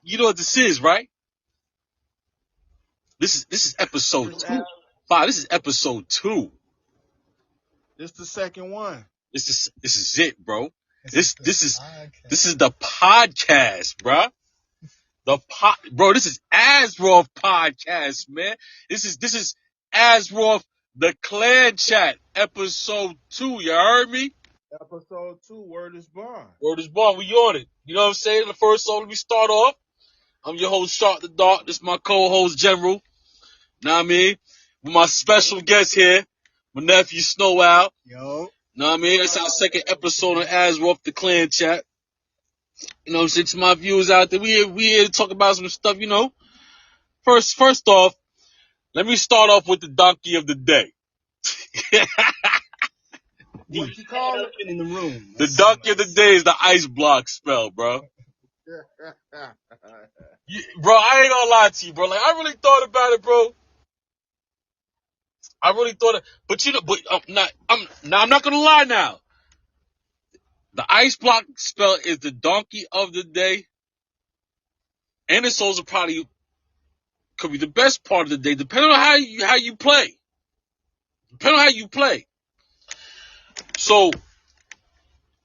You know what this is, right? This is episode 2. This is episode 2. This the second one. This is it, bro. This is the podcast, bro. Bro, this is Azroth podcast, man. This is Azroth the Clan Chat episode 2. You heard me? Episode 2, Word is Bond. Word is born. We on it. You know what I'm saying? The first song, let me start off. I'm your host, Shark the Dark. This is my co-host, General. Know what I mean? With my special guest here, my nephew, Snow Owl. Yo. Know what I mean? It's our second episode of Azroth the Clan Chat. You know what I'm saying? To my viewers out there, we here to talk about some stuff, you know. First off, let me start off with the donkey of the day. What you call it? In the room. The donkey of the day is the ice block spell, bro. Bro, I ain't gonna lie to you, bro. Like, I really thought about it, bro. I really thought it, but you know, I'm not gonna lie now. The ice block spell is the donkey of the day, and it's also probably could be the best part of the day, depending on how you play. Depending on how you play. So,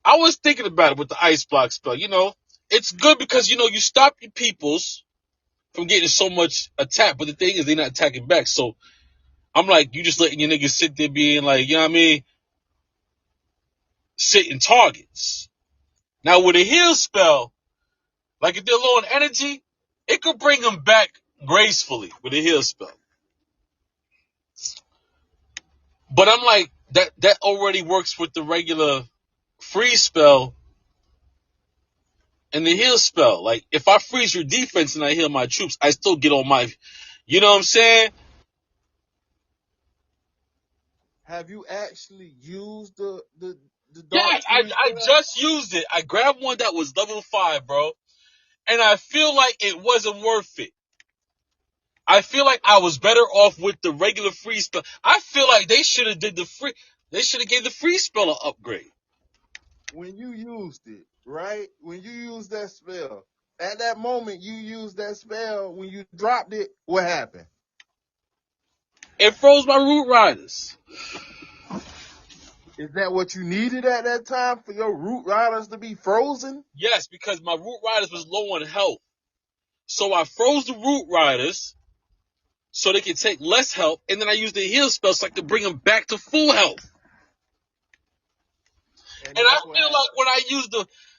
I was thinking about it with the ice block spell. You know, it's good because you know you stop your peoples from getting so much attack, but the thing is they're not attacking back. So, I'm like, you just letting your niggas sit there being like, you know what I mean? Sitting targets. Now with a heal spell, like if they're low on energy, it could bring them back gracefully with a heal spell. But I'm like, that already works with the regular freeze spell and the heal spell. Like if I freeze your defense and I heal my troops, I still get on my, you know what I'm saying? Have you actually used the Yeah, I just used it. I grabbed one that was level 5, bro. And I feel like it wasn't worth it. I feel like I was better off with the regular free spell. I feel like they should have gave the free spell an upgrade. When you used it, right? When you used that spell, at that moment you used that spell, when you dropped it, what happened? It froze my root riders. Is that what you needed at that time for your root riders to be frozen? Yes, because my root riders was low on health. So I froze the root riders so they could take less health, and then I used the heal spell so I could bring them back to full health. And I feel like when I used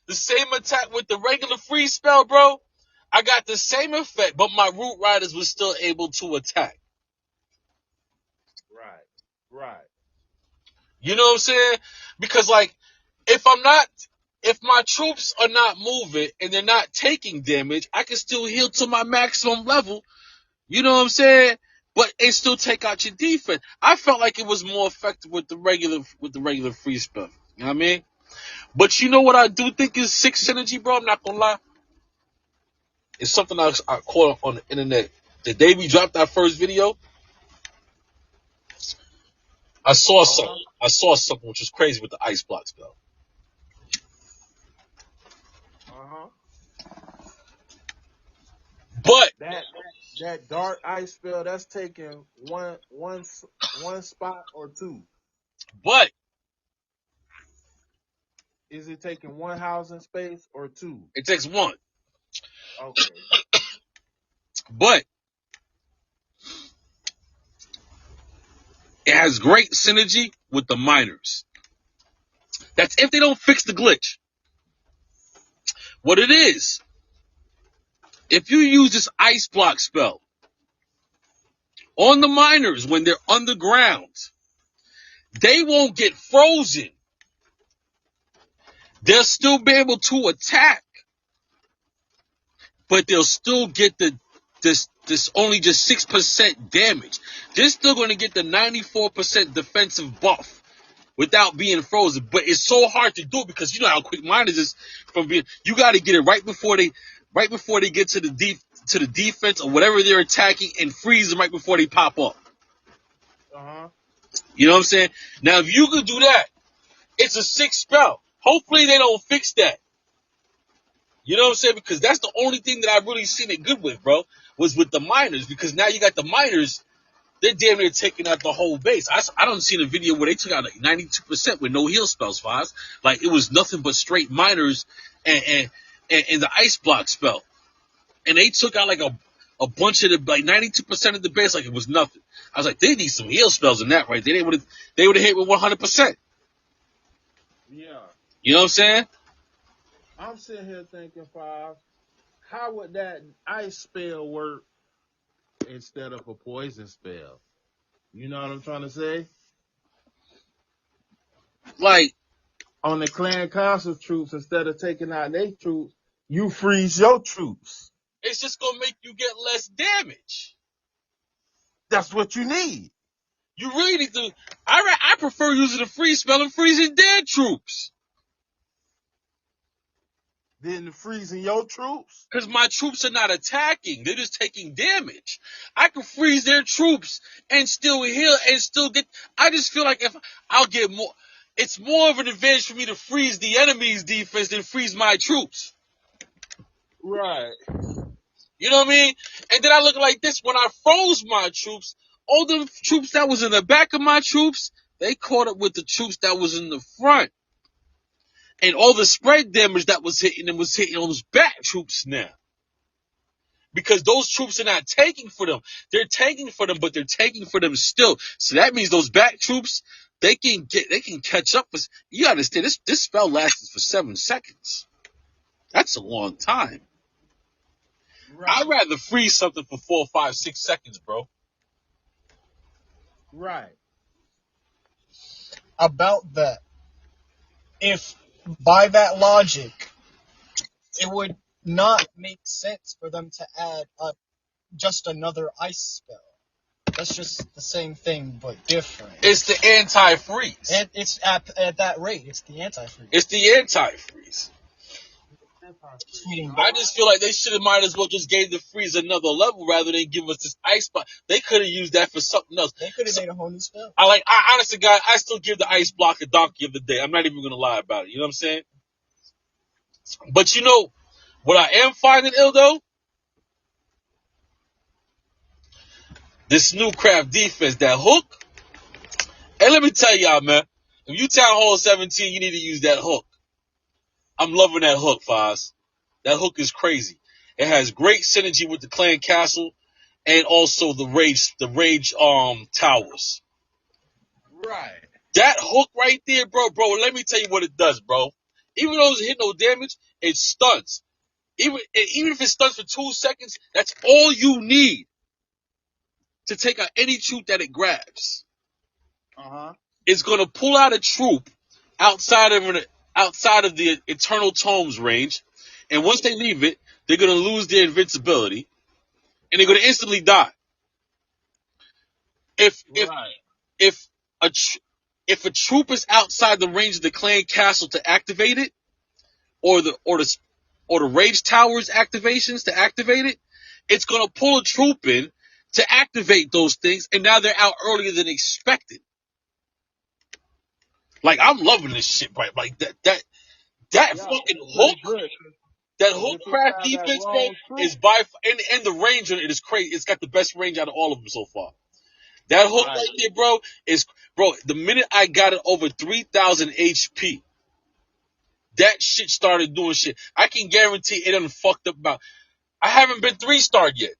the same attack with the regular free spell, bro, I got the same effect, but my root riders was still able to attack. Right. You know what I'm saying? Because like, if my troops are not moving and they're not taking damage, I can still heal to my maximum level. You know what I'm saying? But it still take out your defense. I felt like it was more effective with the regular free spell. You know what I mean? But you know what I do think is 6 synergy, bro? I'm not gonna lie. It's something I caught on the internet. The day we dropped our first video, I saw something which was crazy with the ice block spell. But that dark ice spell, that's taking one spot or two. But is it taking one housing space or two? It takes one. Okay. But it has great synergy with the miners. That's if they don't fix the glitch. What it is, if you use this ice block spell on the miners when they're underground, they won't get frozen. They'll still be able to attack, but they'll still get this only just 6% damage. They're still going to get the 94% defensive buff without being frozen. But it's so hard to do because you know how quick miners is from being. You got to get it right before they get to the defense or whatever they're attacking and freeze them right before they pop up. You know what I'm saying? Now, if you could do that, it's a 6 spell. Hopefully they don't fix that. You know what I'm saying? Because that's the only thing that I've really seen it good with, bro, was with the miners. Because now you got the miners, they're damn near taking out the whole base. I don't see a video where they took out like 92% with no heal spells, Foz. Like it was nothing but straight miners and the ice block spell. And they took out like a bunch of the like 92% of the base like it was nothing. I was like, they need some heal spells in that right there. They would have hit with 100%. Yeah. You know what I'm saying? I'm sitting here thinking, Five, how would that ice spell work instead of a poison spell? You know what I'm trying to say? Like, On the clan council troops, instead of taking out their troops, you freeze your troops. it's just gonna make you get less damage. That's what you need. You really need to. I prefer using the freeze spell and freezing dead troops. Then freezing your troops. Because my troops are not attacking. They're just taking damage. I can freeze their troops and still heal and still get. I just feel like if I'll get more. It's more of an advantage for me to freeze the enemy's defense than freeze my troops. Right. You know what I mean? And then I look like this when I froze my troops. All the troops that was in the back of my troops, they caught up with the troops that was in the front. And all the spread damage that was hitting them was hitting those back troops now. Because those troops are not taking for them. They're taking for them, but they're taking for them still. So that means those back troops, they can catch up. You understand, this spell lasts for 7 seconds. That's a long time. Right. I'd rather freeze something for 4, 5, 6 seconds, bro. Right. About that, if by that logic, it would not make sense for them to add just another ice spell. That's just the same thing, but different. It's the anti-freeze. And it's at that rate. It's the anti-freeze. It's the anti-freeze. I just feel like they should have might as well just gave the freeze another level rather than give us this ice block. They could have used that for something else. They could have made a whole new spell. Honestly, guys, I still give the ice block a donkey of the day. I'm not even going to lie about it. You know what I'm saying? But you know what I am finding ill, though? This new craft defense, that hook. And let me tell y'all, man, if you Town Hall 17, you need to use that hook. I'm loving that hook, Foz. That hook is crazy. It has great synergy with the clan castle and also the rage towers. Right. That hook right there, bro, let me tell you what it does, bro. Even though it hit no damage, it stuns. Even if it stuns for 2 seconds, that's all you need to take out any troop that it grabs. Uh-huh. It's gonna pull out a troop outside of the Eternal Tomes range, and once they leave it, they're gonna lose their invincibility, and they're gonna instantly die. If a troop is outside the range of the clan castle to activate it, or the rage towers activations to activate it, it's gonna pull a troop in to activate those things, and now they're out earlier than expected. Like, I'm loving this shit, right? Like that fucking hook, that hook craft defense, bro, is and the range on it is crazy. It's got the best range out of all of them so far. That hook right there, bro, the minute I got it over 3,000 HP, that shit started doing shit. I can guarantee it done fucked up about. I haven't been 3-starred yet.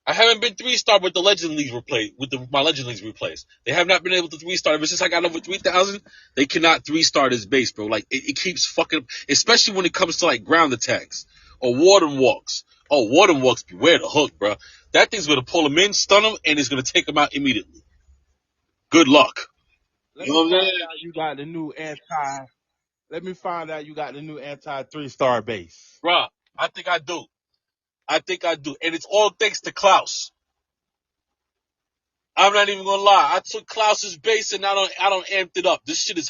I haven't been 3-star with the Legend Leagues replaced, my Legend Leagues replaced. They have not been able to 3-star. Ever since I got over 3,000, they cannot 3-star this base, bro. Like, it keeps fucking up, especially when it comes to, like, ground attacks or warden walks. Oh, warden walks, beware the hook, bro. That thing's gonna pull them in, stun them, and it's gonna take them out immediately. Good luck. Let me find out you got the new anti 3-star base. Bro, I think I do. And it's all thanks to Klaus. I'm not even gonna lie. I took Klaus's base and I don't amped it up. This shit is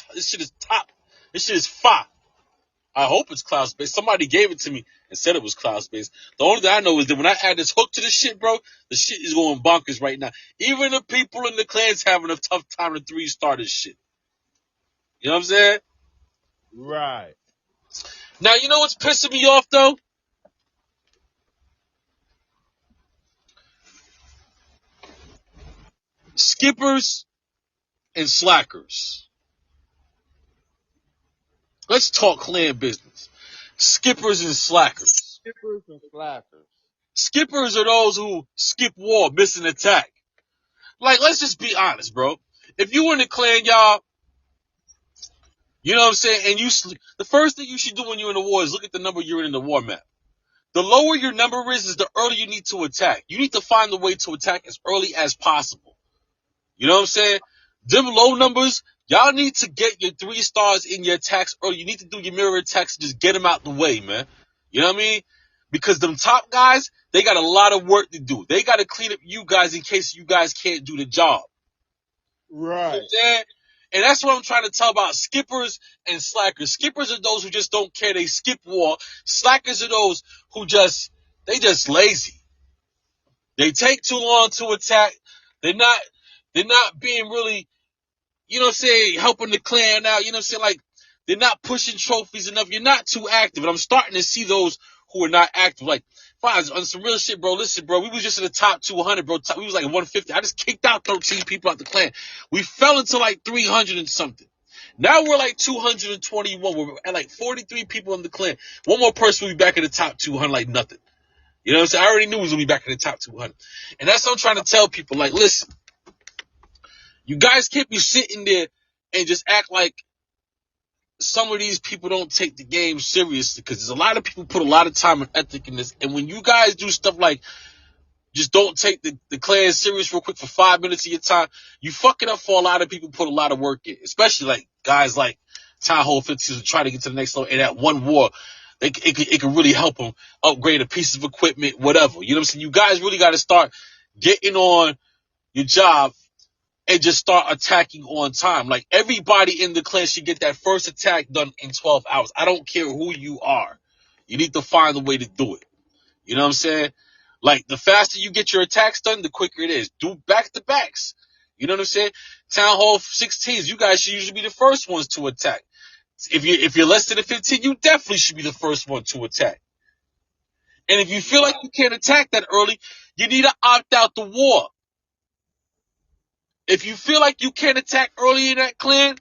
top. This shit is fire. I hope it's Klaus base. Somebody gave it to me and said it was Klaus base. The only thing I know is that when I add this hook to this shit, bro, the shit is going bonkers right now. Even the people in the clans having a tough time to 3-star this shit. You know what I'm saying? Right. Now, you know what's pissing me off, though? Skippers and slackers. Let's talk clan business. Skippers and slackers. Skippers and slackers. Skippers are those who skip war, miss an attack. Like, let's just be honest, bro. If you in the clan, y'all, you know what I'm saying? And the first thing you should do when you're in the war is look at the number you're in the war map. The lower your number is the earlier you need to attack. You need to find a way to attack as early as possible. You know what I'm saying? Them low numbers, y'all need to get your 3 stars in your attacks early. You need to do your mirror attacks and just get them out the way, man. You know what I mean? Because them top guys, they got a lot of work to do. They got to clean up you guys in case you guys can't do the job. Right. You know what I'm saying? And that's what I'm trying to tell about skippers and slackers. Skippers are those who just don't care. They skip war. Slackers are those who they just lazy. They take too long to attack. They're not being really, you know what I'm saying, helping the clan out. You know what I'm saying? Like, they're not pushing trophies enough. You're not too active. And I'm starting to see those who are not active. Like, fine, on some real shit, bro. Listen, bro, we was just in the top 200, bro. We was like 150. I just kicked out 13 people out the clan. We fell into like 300 and something. Now we're like 221. We're at like 43 people in the clan. One more person will be back in the top 200 like nothing. You know what I'm saying? I already knew it was going to be back in the top 200. And that's what I'm trying to tell people. Like, listen, you guys can't be sitting there and just act like some of these people don't take the game seriously, because there's a lot of people put a lot of time and ethic in this. And when you guys do stuff like just don't take the clan serious real quick for 5 minutes of your time, you fuck it up for a lot of people put a lot of work in, especially like guys like Town Hall 15 who try to get to the next level. And at one war, it can really help them upgrade a piece of equipment, whatever. You know what I'm saying? You guys really got to start getting on your job and just start attacking on time. Like, everybody in the clan should get that first attack done in 12 hours. I don't care who you are. You need to find a way to do it. You know what I'm saying? Like, the faster you get your attacks done, the quicker it is. Do back-to-backs. You know what I'm saying? Town Hall 16s, you guys should usually be the first ones to attack. If you're less than a 15, you definitely should be the first one to attack. And if you feel like you can't attack that early, you need to opt out the war. If you feel like you can't attack early in that clan,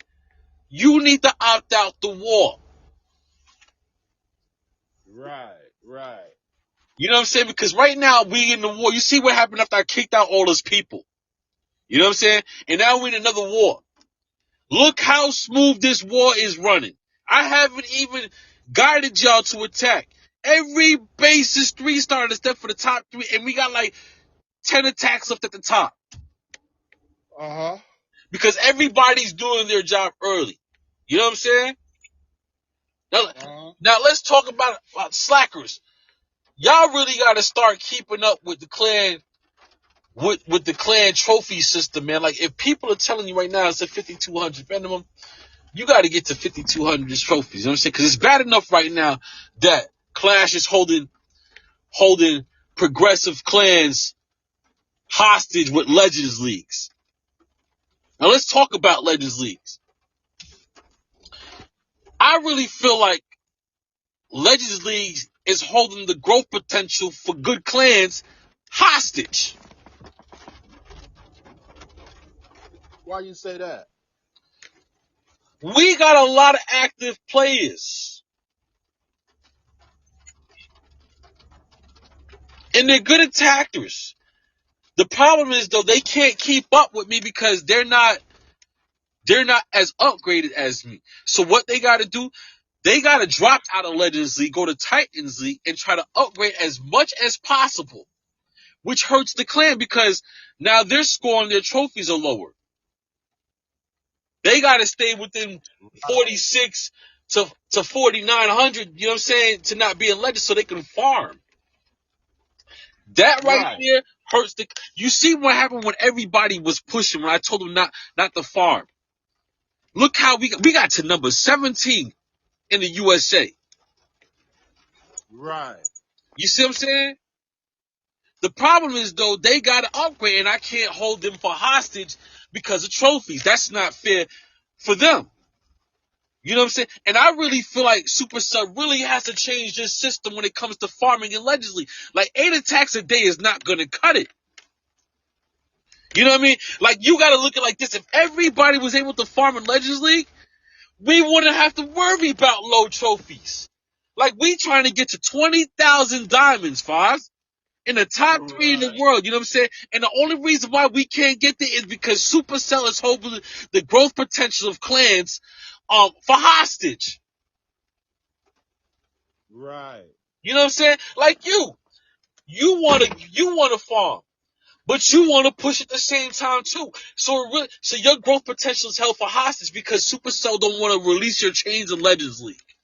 you need to opt out the war. Right. You know what I'm saying? Because right now, we in the war. You see what happened after I kicked out all those people. You know what I'm saying? And now we're in another war. Look how smooth this war is running. I haven't even guided y'all to attack. Every base is 3-star except for the top 3, and we got like 10 attacks left at the top. Uh-huh. Because everybody's doing their job early. You know what I'm saying? Now let's talk about slackers. Y'all really got to start keeping up with the clan, with the clan trophy system, man. Like, if people are telling you right now it's a 5,200 minimum, you got to get to 5,200 trophies. You know what I'm saying? Because it's bad enough right now that Clash is holding progressive clans hostage with Legends Leagues. Now let's talk about Legends Leagues. I really feel like Legends Leagues is holding the growth potential for good clans hostage. Why you say that? We got a lot of active players. And they're good attackers. The problem is, though, they can't keep up with me because they're not as upgraded as me. So what they got to do, they got to drop out of Legends League, go to Titans League, and try to upgrade as much as possible, which hurts the clan because now their score on their trophies are lower. They got to stay within 46 to 4,900, you know what I'm saying, to not be in Legends so they can farm. That right there hurts the. You see what happened when everybody was pushing, when I told them not to farm. Look how we got to number 17 in the USA. Right. You see what I'm saying? The problem is, though, they got to upgrade, and I can't hold them for hostage because of trophies. That's not fair for them. You know what I'm saying? And I really feel like Supercell really has to change this system when it comes to farming in Legends League. Like 8 attacks a day is not gonna cut it. You know what I mean? Like you gotta look at it like this. If everybody was able to farm in Legends League, we wouldn't have to worry about low trophies. Like we trying to get to 20,000 diamonds, Foz. In the top 3 in the world, you know what I'm saying? And the only reason why we can't get there is because Supercell is holding the growth potential of clans for hostage. Right. You know what I'm saying? Like you wanna farm, but you wanna push at the same time too. So your growth potential is held for hostage because Supercell don't want to release your chains in Legends League.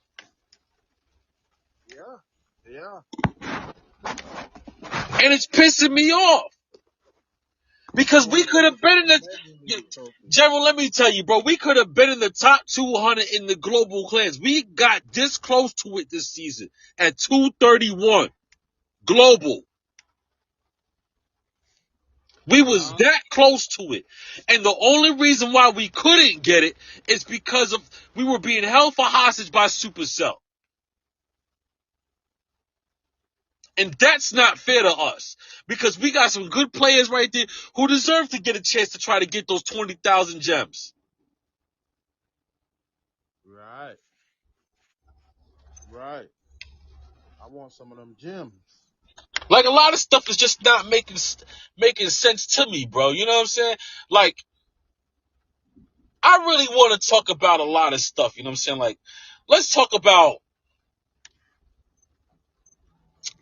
Yeah. Yeah. And it's pissing me off. Because we could have been in the General, let me tell you, bro, we could have been in the top 200 in the global clans. We got this close to it this season at 231 global. We was that close to it. And the only reason why we couldn't get it is because of we were being held for hostage by Supercell. And that's not fair to us because we got some good players right there who deserve to get a chance to try to get those 20,000 gems. Right. Right. I want some of them gems. Like a lot of stuff is just not making sense to me, bro. You know what I'm saying? Like I really want to talk about a lot of stuff. You know what I'm saying? Like let's talk about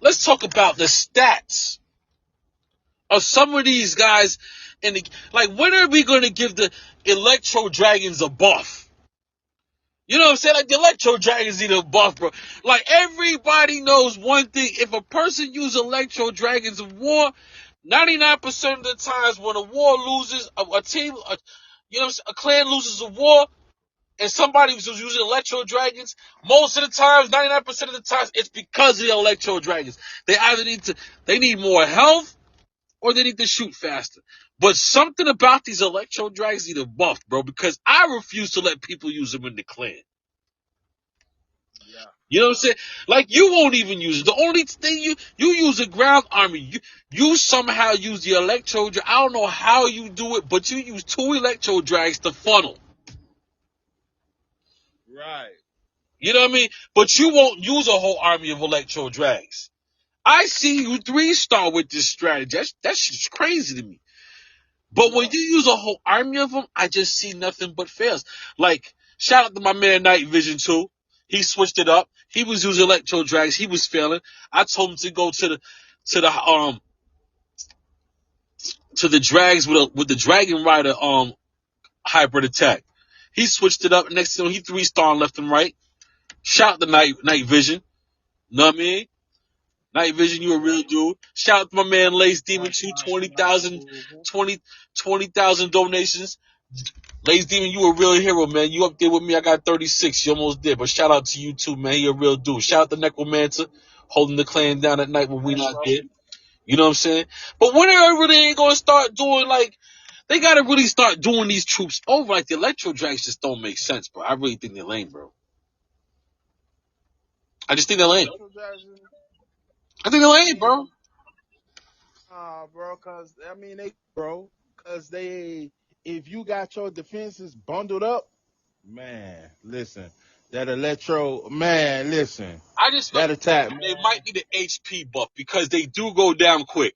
the stats of some of these guys. Like when are we going to give the Electro Dragons a buff? You know what I'm saying? Like the Electro Dragons need a buff, bro. Like everybody knows one thing: if a person uses Electro Dragons in war, 99% of the times when a war loses, a team, you know, a clan loses a war, and somebody was using Electro Dragons, most of the times, 99% of the times, it's because of the Electro Dragons. They either need more health, or they need to shoot faster. But something about these Electro Dragons need a buff, bro, because I refuse to let people use them in the clan. Yeah. You know what I'm saying? Like you won't even use it. The only thing you use a ground army. You somehow use the electro. I don't know how you do it, but you use 2 electro drags to funnel. Right. You know what I mean? But you won't use a whole army of electro drags. I see you 3-star with this strategy. That's just crazy to me. But when you use a whole army of them, I just see nothing but fails. Like, shout out to my man Night Vision too. He switched it up. He was using electro drags. He was failing. I told him to go to the drags with the Dragon Rider hybrid attack. He switched it up. Next thing he 3-star left and right. Shout out to Night Vision. Know what I mean? Night Vision, you a real dude. Shout out to my man Lace Demon 2, 20,000 donations. Lace Demon, you a real hero, man. You up there with me. I got 36. You almost did. But shout out to you too, man. You a real dude. Shout out to Necromancer, holding the clan down at night when we not there. You know what I'm saying? But when they really ain't gonna start doing like, they gotta really start doing these troops over. Like the Electro Drags just don't make sense, bro. I really think they're lame, bro. I just think they're lame. I think they're lame, bro. Bro, cause if you got your defenses bundled up, man, listen, that electro, man, listen, I just feel that like attack, they man. might need an HP buff because they do go down quick.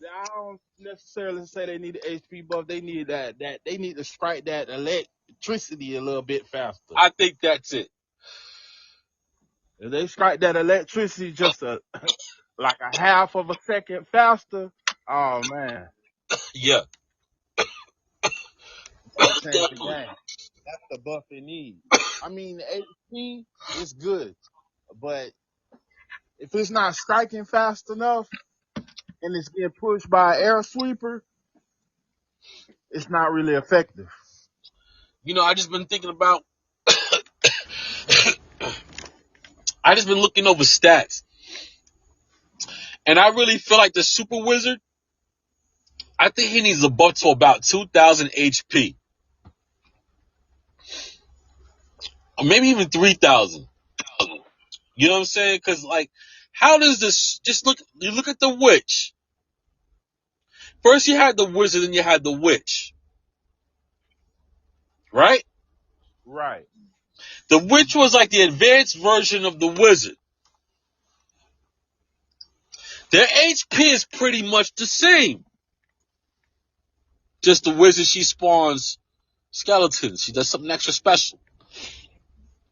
I don't necessarily say they need an HP buff. They need that they need to strike that electricity a little bit faster. I think that's it. If they strike that electricity just like a half of a second faster, oh man, Yeah. that'll change the game. That's the buff it needs. I mean, the HP is good, but if it's not striking fast enough and it's getting pushed by an air sweeper, it's not really effective. You know, I just been thinking about, I just been looking over stats. And I really feel like the Super Wizard, I think he needs a buff to about 2,000 HP. maybe even 3,000. You know what I'm saying? Because like, how does this? Just look. You look at the witch. First, you had the wizard, and you had the witch, right? Right. The witch was like the advanced version of the wizard. Their HP is pretty much the same. Just the wizard, she spawns skeletons. She does something extra special.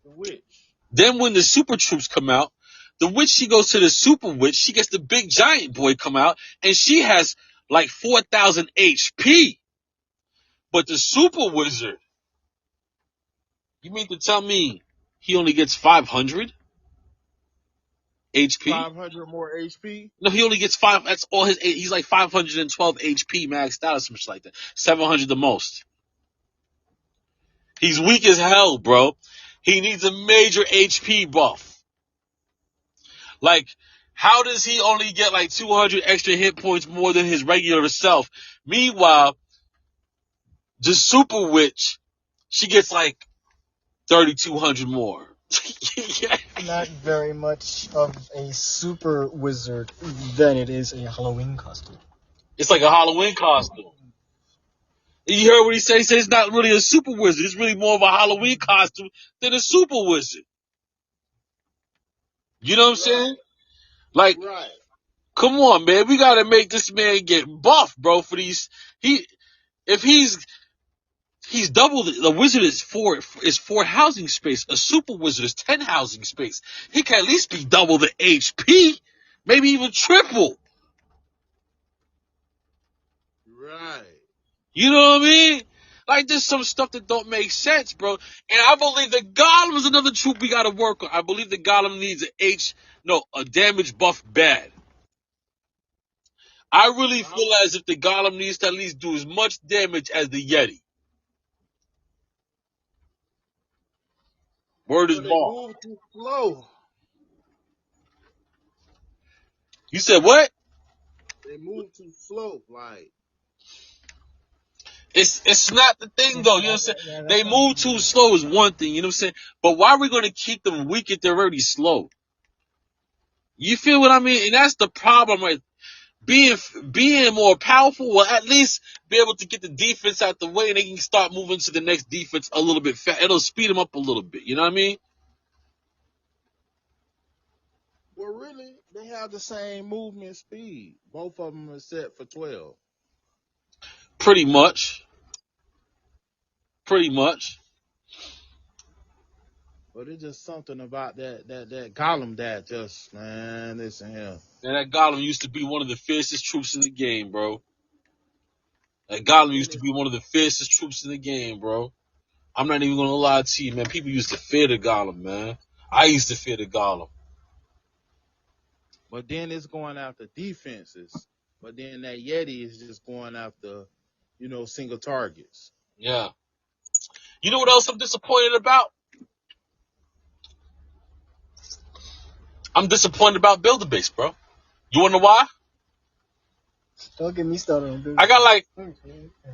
The witch. Then when the super troops come out, the witch, she goes to the super witch. She gets the big giant boy come out, and she has like 4,000 HP. But the super wizard, you mean to tell me he only gets 500 HP? 500 more HP. No, he only gets 5. That's all his. He's like 512 HP maxed out or some shit like that. 700 the most. He's weak as hell, bro. He needs a major HP buff. Like, how does he only get like 200 extra hit points more than his regular self? Meanwhile, the super witch, she gets like 3,200 more. Not very much of a super wizard than it is a Halloween costume. It's like a Halloween costume. You heard what he said? He said it's not really a super wizard. It's really more of a Halloween costume than a super wizard. You know what I'm saying? Like, Right. come on, man. We gotta make this man get buff, bro, for these. If he's double the wizard is four housing space. A super wizard is 10 housing space. He can at least be double the HP, maybe even triple. Right. You know what I mean? Like, there's some stuff that don't make sense, bro. And I believe the Golem is another troop we gotta work on. I believe the Golem needs a damage buff bad. I really feel as if the Golem needs to at least do as much damage as the Yeti. Word is But they bond. move too slow. You said what? They move too slow. Like, It's not the thing though, you know what I'm saying? They move too slow is one thing, you know what I'm saying? But why are we gonna keep them weak if they're already slow? You feel what I mean? And that's the problem, right? Being more powerful will at least be able to get the defense out the way, and they can start moving to the next defense a little bit fast. It'll speed them up a little bit. You know what I mean? well, really, they have the same movement speed. Both of them are set for 12. Pretty much. Pretty much. But it's just something about that Gollum that just, man, listen here. And that Gollum used to be one of the fiercest troops in the game, bro. That Gollum used to be one of the fiercest troops in the game, bro. I'm not even gonna lie to you, man. People used to fear the Gollum, man. I used to fear the Gollum. But then it's going after defenses. But then that Yeti is just going after, single targets. Yeah. You know what else I'm disappointed about? I'm disappointed about Build-A-Base, bro. You wanna know why? Don't get me started on Build-A-Base. I got like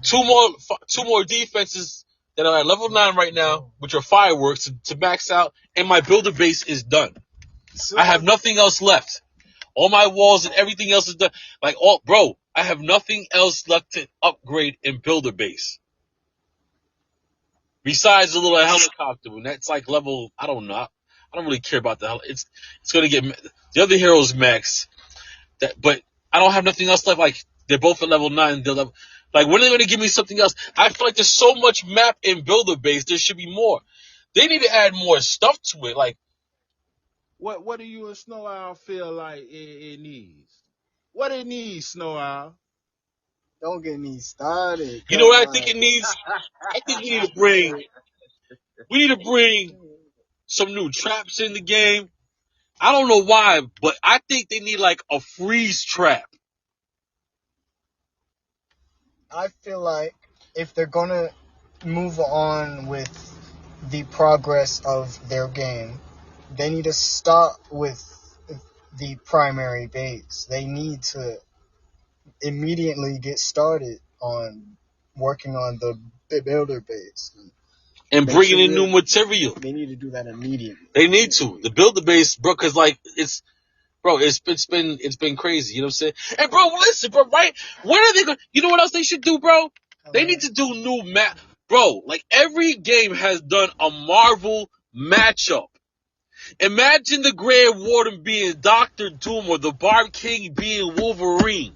two more defenses that are at level 9 right now, which are fireworks to max out, and my Build-A-Base is done. I have nothing else left. All my walls and everything else is done. I have nothing else left to upgrade and Build-A-Base. Besides the little helicopter, and that's like level, I don't know. I don't really care about the It's gonna get the other heroes max. But I don't have nothing else left. Like, they're both at level 9. Like, when are they gonna give me something else? I feel like there's so much map in Build-A-Base. There should be more. They need to add more stuff to it. Like, what do you and Snow Owl feel like it needs? What it needs, Snow Owl? Don't get me started. you know what I think it needs? I think we need to bring some new traps in the game. I don't know why, but I think they need like a freeze trap. I feel like if they're gonna move on with the progress of their game, they need to start with the primary base. They need to immediately get started on working on the builder base. and bringing in new material. They need to do that immediately. They need to. The builder base, bro, because like it's been crazy. You know what I'm saying? And bro, listen, bro, right? When are they going? You know what else they should do, bro? They need to do new map, bro. Like every game has done a Marvel matchup. Imagine the Grand Warden being Doctor Doom or the Barb King being Wolverine.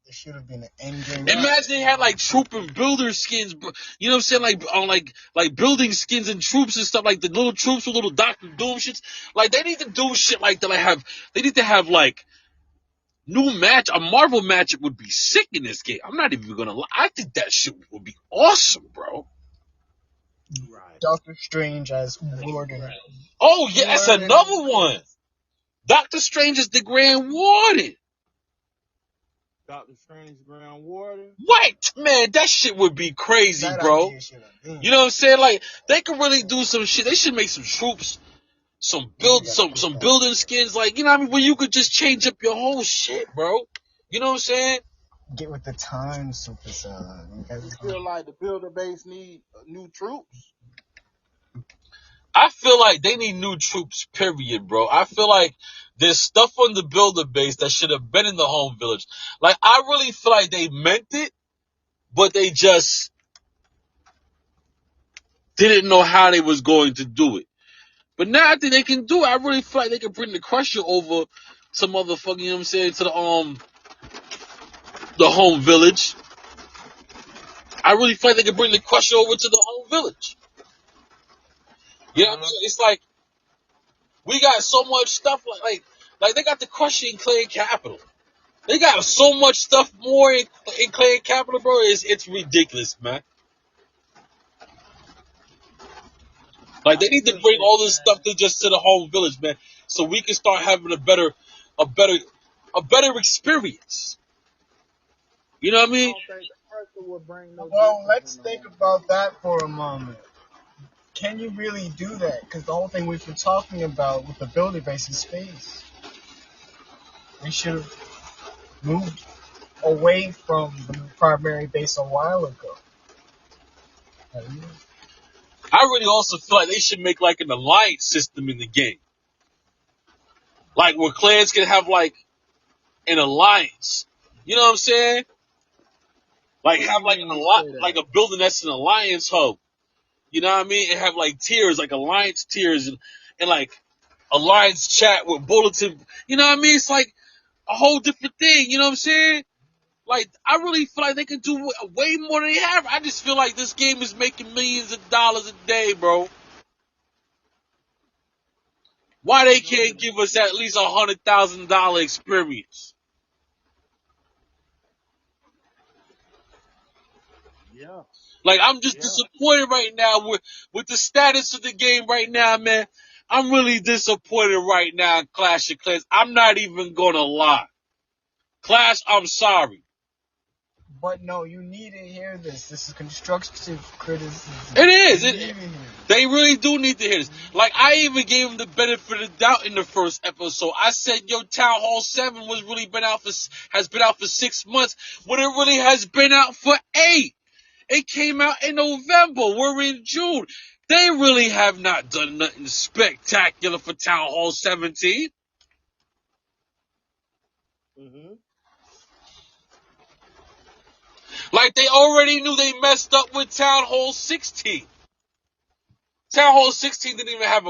There should have been an end game. Imagine they had like troop and builder skins, you know what I'm saying? Like on like building skins and troops and stuff, like the little troops with little Doctor Doom shits. Like they need to do shit like that. They need to have like new match. A Marvel matchup would be sick in this game. I'm not even gonna lie. I think that shit would be awesome, bro. Right. Doctor Strange as Warden. Right. Oh yeah, that's another one. Doctor Strange is the Grand Warden. Doctor Strange, Grand Warden. What? Man, that shit would be crazy, bro. You know what I'm saying? Like, they could really do some shit. They should make some troops, some building skins, like, you know what I mean? Where you could just change up your whole shit, bro. You know what I'm saying? Get with the times, Supercell. You feel like the builder base need new troops? I feel like they need new troops, period, bro. I feel like there's stuff on the builder base that should have been in the home village. Like, I really feel like they meant it, but they just didn't know how they was going to do it. But now I think they can do it. I really feel like they can bring the Crusher over some motherfucking, you know what I'm saying, to the home village. I really feel like they can bring the Crusher over to the home village. You know what I mean? It's like, we got so much stuff, like they got the Crusher in Clan Capital. They got so much stuff more in Clan Capital, bro. It's ridiculous, man. Like, they need to bring all this stuff to the home village, man, so we can start having a better experience. You know what I mean? Well, let's think about that for a moment. Can you really do that? Because the whole thing we've been talking about with the builder base is space. We should have moved away from the primary base a while ago. I really also feel like they should make like an alliance system in the game. Like where clans can have like an alliance. You know what I'm saying? Like have like like a building that's an alliance hub. You know what I mean? And have like tiers, like alliance tiers and like alliance chat with bulletin. You know what I mean? It's like a whole different thing. You know what I'm saying? Like, I really feel like they can do way more than they have. I just feel like this game is making millions of dollars a day, bro. Why they can't give us at least $100,000 experience? Yeah. Like, I'm just disappointed right now with the status of the game right now, man. I'm really disappointed right now in Clash of Clans. I'm not even gonna lie. Clash, I'm sorry. But no, you need to hear this. This is constructive criticism. It is. They really do need to hear this. Like, I even gave them the benefit of the doubt in the first episode. I said, yo, Town Hall 7 has been out for 6 months, when it really has been out for 8. It came out in November. We're in June. They really have not done nothing spectacular for Town Hall 17. Mm-hmm. Like, they already knew they messed up with Town Hall 16. Town Hall 16 didn't even have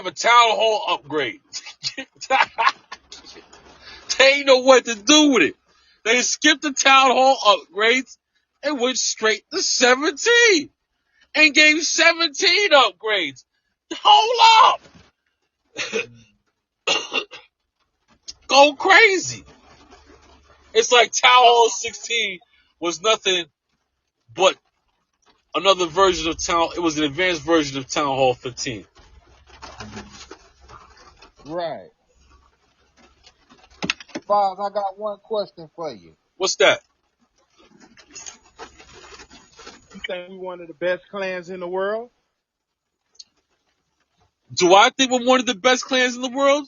a Town Hall upgrade. They ain't know what to do with it. They skipped the Town Hall upgrades and went straight to 17 and gave 17 upgrades. Hold up. Go crazy. It's like Town Hall 16 was nothing but another version of it was an advanced version of Town Hall 15. Right. Foz, I got one question for you. What's that? You think we one of the best clans in the world? Do I think we're one of the best clans in the world?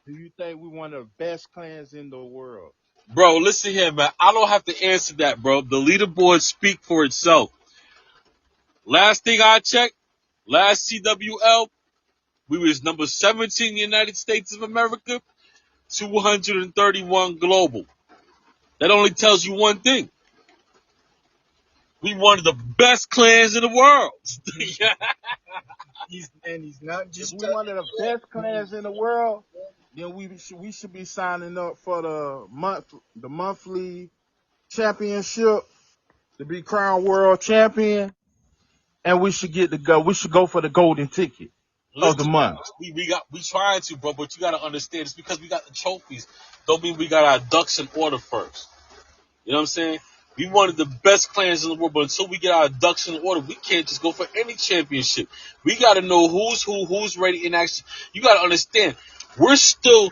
Do you think we one of the best clans in the world? Bro, listen here, man. I don't have to answer that, bro. The leaderboards speak for itself. Last thing I checked, last CWL, we was number 17 in the United States of America, 231 global. That only tells you one thing. We one of the best clans in the world. He's not If just we one of the best clans in the world, then we should be signing up for the monthly championship to be crowned world champion, and we should go for the golden ticket of the month. We trying to, bro, but you gotta understand, it's because we got the trophies. Don't mean we got our ducks in order first. You know what I'm saying? We one of the best clans in the world, but until we get our ducks in order, we can't just go for any championship. We gotta know who's who's ready in action. You gotta understand, we're still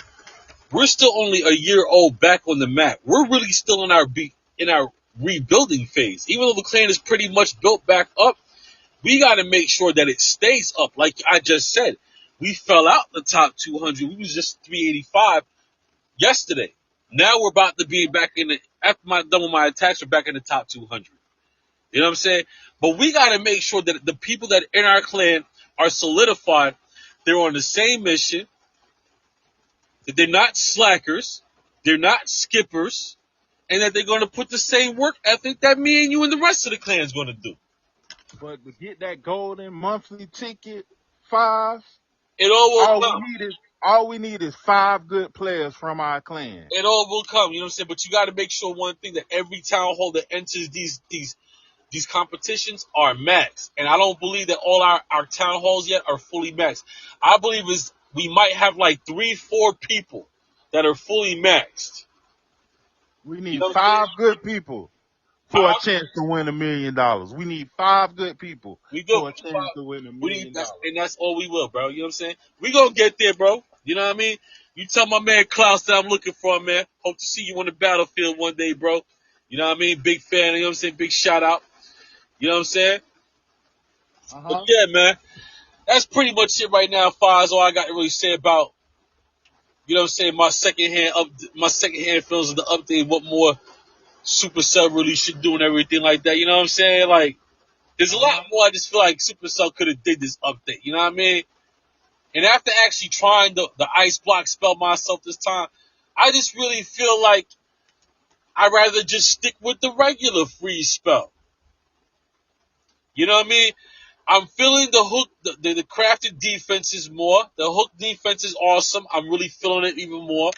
only a year old back on the map. We're really still in our rebuilding phase. Even though the clan is pretty much built back up, we got to make sure that it stays up. Like I just said, we fell out the top 200. We was just 385 yesterday. Now we're about to be back in the, after done with my attacks, we're back in the top 200. You know what I'm saying? But we got to make sure that the people that are in our clan are solidified. They're on the same mission. That they're not slackers. They're not skippers. And that they're going to put the same work ethic that me and you and the rest of the clan is going to do. But to get that golden monthly ticket, 5, It all will come. All we need is 5 good players from our clan. It all will come, you know what I'm saying? But you got to make sure one thing, that every town hall that enters these competitions are maxed. And I don't believe that all our town halls yet are fully maxed. I believe we might have like 3-4 people that are fully maxed. We need 5 good people for a chance to win $1 million. We need 5 good people for a chance to win $1 million. And that's all we will, bro. You know what I'm saying? We gonna get there, bro. You know what I mean? You tell my man Klaus that I'm looking for him, man. Hope to see you on the battlefield one day, bro. You know what I mean? Big fan, you know what I'm saying? Big shout out. You know what I'm saying? But yeah, man. That's pretty much it right now, Fiz. All I got to really say about, you know what I'm saying, my secondhand feelings of the update, what more Supercell really should do and everything like that. You know what I'm saying? Like, there's a lot more I just feel like Supercell could have did this update. You know what I mean? And after actually trying the ice block spell myself this time, I just really feel like I'd rather just stick with the regular freeze spell. You know what I mean? I'm feeling the hook, the crafted defenses more. The hook defense is awesome. I'm really feeling it even more.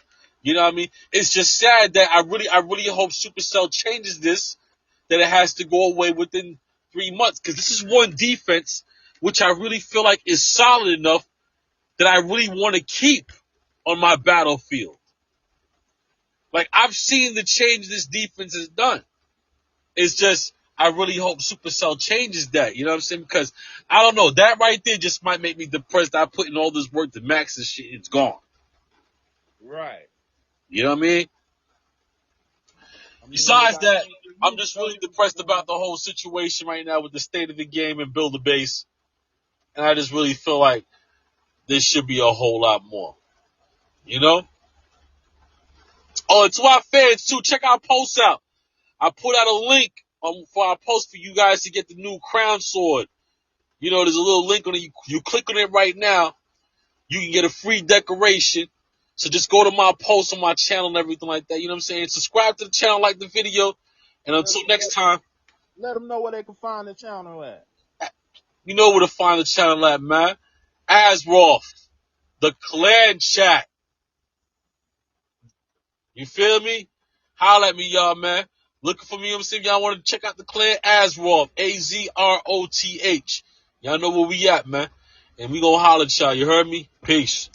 You know what I mean? It's just sad that I really hope Supercell changes this, that it has to go away within 3 months. Because this is one defense which I really feel like is solid enough that I really want to keep on my battlefield. Like, I've seen the change this defense has done. It's just, I really hope Supercell changes that. You know what I'm saying? Because, I don't know, that right there just might make me depressed that I put in all this work to max this shit. It's gone. Right. You know what I mean? Besides that, I'm just really depressed about the whole situation right now with the state of the game and build a base. And I just really feel like there should be a whole lot more. You know? Oh, and to our fans, too, check our posts out. I put out a link for our post for you guys to get the new crown sword. You know, there's a little link on it. You click on it right now, you can get a free decoration. So just go to my post on my channel and everything like that. You know what I'm saying? Subscribe to the channel, like the video. And until next time. Let them know where they can find the channel at. You know where to find the channel at, man. Azroth, the clan chat. You feel me? Holla at me, y'all, man. Looking for me, you know what I'm saying? Y'all want to check out the clan? Azroth, Azroth. Y'all know where we at, man. And we gonna holler at y'all. You heard me? Peace.